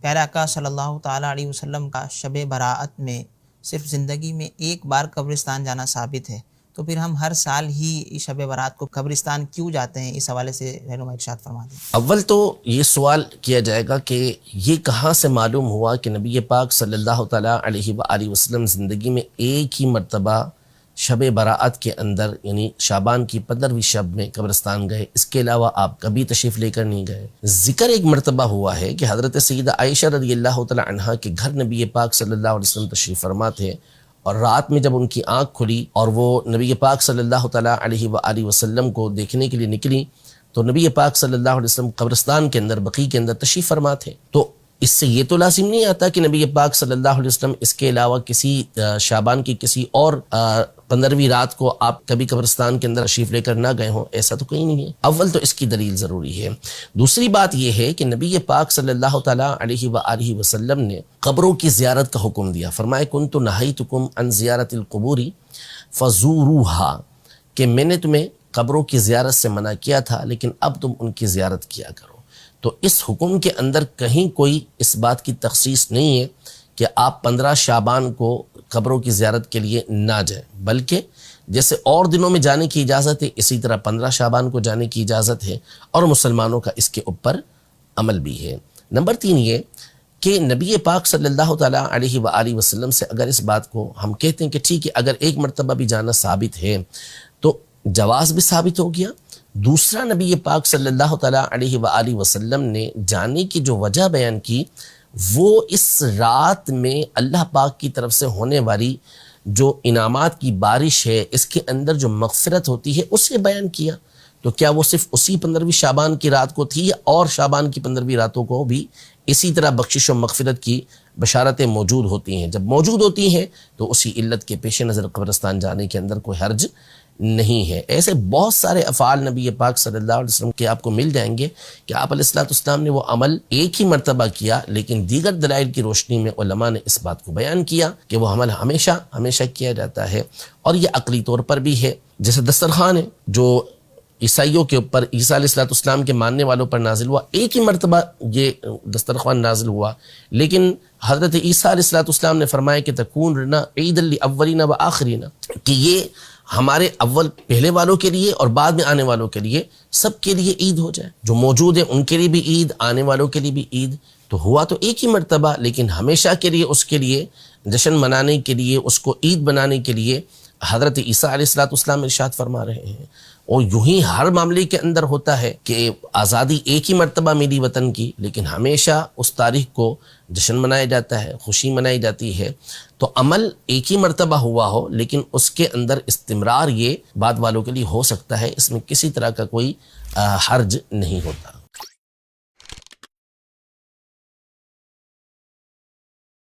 پیارے آقا صلی اللہ تعالیٰ علیہ وسلم کا شب برات میں صرف زندگی میں ایک بار قبرستان جانا ثابت ہے، تو پھر ہم ہر سال ہی شب برات کو قبرستان کیوں جاتے ہیں؟ اس حوالے سے رہنما ارشاد فرما دیں۔ اول تو یہ سوال کیا جائے گا کہ یہ کہاں سے معلوم ہوا کہ نبی پاک صلی اللہ تعالیٰ علیہ وآلہ وسلم زندگی میں ایک ہی مرتبہ شب برات کے اندر یعنی شعبان کی 15ویں شب میں قبرستان گئے، اس کے علاوہ آپ کبھی تشریف لے کر نہیں گئے؟ ذکر ایک مرتبہ ہوا ہے کہ حضرت سیدہ عائشہ رضی اللہ تعالی عنہا کے گھر نبی پاک صلی اللہ علیہ وسلم تشریف فرما تھے، اور رات میں جب ان کی آنکھ کھلی اور وہ نبی پاک صلی اللہ تعالیٰ علیہ وآلہ وسلم کو دیکھنے کے لیے نکلی، تو نبی پاک صلی اللہ علیہ وسلم قبرستان کے اندر بقیع کے اندر تشریف فرما تھے۔ تو اس سے یہ تو لازم نہیں آتا کہ نبی پاک صلی اللہ علیہ وسلم اس کے علاوہ کسی شعبان کی کسی اور 15ویں رات کو آپ کبھی قبرستان کے اندر تشریف لے کر نہ گئے ہوں، ایسا تو کہیں نہیں ہے۔ اول تو اس کی دلیل ضروری ہے۔ دوسری بات یہ ہے کہ نبی پاک صلی اللہ تعالیٰ علیہ وآلہ وسلم نے قبروں کی زیارت کا حکم دیا، فرمایا کنت نہیتکم عن زیارت القبور فزوروها، کہ میں نے تمہیں قبروں کی زیارت سے منع کیا تھا لیکن اب تم ان کی زیارت کیا کرو۔ تو اس حکم کے اندر کہیں کوئی اس بات کی تخصیص نہیں ہے کہ آپ 15 شعبان کو قبروں کی زیارت کے لیے نہ جائیں، بلکہ جیسے اور دنوں میں جانے کی اجازت ہے اسی طرح 15 شعبان کو جانے کی اجازت ہے، اور مسلمانوں کا اس کے اوپر عمل بھی ہے۔ نمبر 3 یہ کہ نبی پاک صلی اللہ تعالیٰ علیہ وآلہ وسلم سے اگر اس بات کو ہم کہتے ہیں کہ ٹھیک ہے اگر ایک مرتبہ بھی جانا ثابت ہے تو جواز بھی ثابت ہو گیا۔ دوسرا، نبی پاک صلی اللہ تعالیٰ علیہ وآلہ وسلم نے جانے کی جو وجہ بیان کی وہ اس رات میں اللہ پاک کی طرف سے ہونے والی جو انعامات کی بارش ہے، اس کے اندر جو مغفرت ہوتی ہے اسے بیان کیا۔ تو کیا وہ صرف اسی 15ویں شعبان کی رات کو تھی، یا اور شعبان کی 15ویں راتوں کو بھی اسی طرح بخشش و مغفرت کی بشارتیں موجود ہوتی ہیں؟ جب موجود ہوتی ہیں تو اسی علت کے پیش نظر قبرستان جانے کے اندر کوئی حرج نہیں ہے۔ ایسے بہت سارے افعال نبی پاک صلی اللہ علیہ وسلم کے آپ کو مل جائیں گے کہ آپ علیہ السلام نے وہ عمل ایک ہی مرتبہ کیا، لیکن دیگر دلائل کی روشنی میں علماء نے اس بات کو بیان کیا کہ وہ عمل ہمیشہ کیا جاتا ہے، اور یہ عقلی طور پر بھی ہے۔ جیسے دسترخوان ہے جو عیسائیوں کے اوپر عیسیٰ علیہ السلام کے ماننے والوں پر نازل ہوا، ایک ہی مرتبہ یہ دسترخوان نازل ہوا، لیکن حضرت عیسیٰ علیہ السلام نے فرمایا کہ تکون لنا عید الاولین و آخرین، کہ یہ ہمارے اول پہلے والوں کے لیے اور بعد میں آنے والوں کے لیے سب کے لیے عید ہو جائے، جو موجود ہیں ان کے لیے بھی عید، آنے والوں کے لیے بھی عید۔ تو ہوا تو ایک ہی مرتبہ، لیکن ہمیشہ کے لیے اس کے لیے جشن منانے کے لیے، اس کو عید بنانے کے لیے حضرت عیسیٰ علیہ السلام ارشاد فرما رہے ہیں۔ اور یوں ہی ہر معاملے کے اندر ہوتا ہے کہ آزادی ایک ہی مرتبہ ملی وطن کی، لیکن ہمیشہ اس تاریخ کو جشن منایا جاتا ہے، خوشی منائی جاتی ہے۔ تو عمل ایک ہی مرتبہ ہوا ہو لیکن اس کے اندر استمرار یہ بعد والوں کے لیے ہو سکتا ہے، اس میں کسی طرح کا کوئی حرج نہیں ہوتا۔